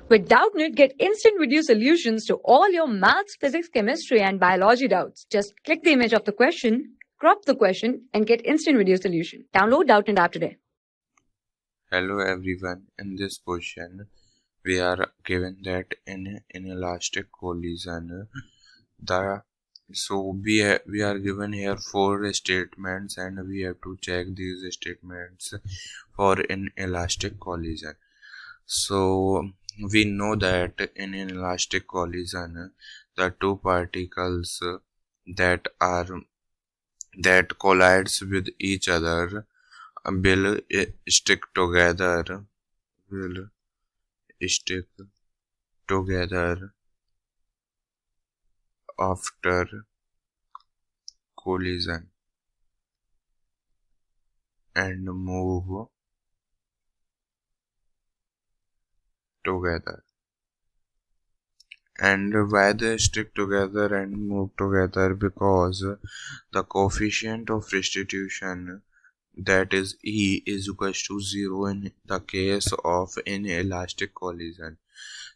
With Doubtnut, get instant video solutions to all your maths, physics, chemistry, and biology doubts. Just click the image of the question, crop the question, and get instant video solution. Download Doubtnut app today. Hello everyone. In this question, we are given that in inelastic collision, we are given here 4 statements, and we have to check these statements for inelastic collision. So we know that in inelastic collision, the two particles that collides with each other will stick together after collision and move together. And why they stick together and move together? Because the coefficient of restitution, that is E, is equals to 0 in the case of inelastic collision.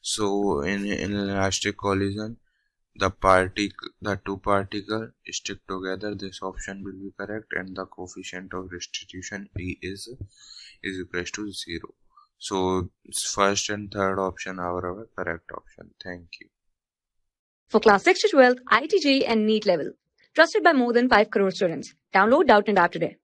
So in inelastic collision, the two particles stick together. This option will be correct, and the coefficient of restitution E is equals to 0. So first and third option are our correct option. Thank you. For class 6 to 12, IIT JEE and NEET level. Trusted by more than 5 crore students. Download Doubtnut app today.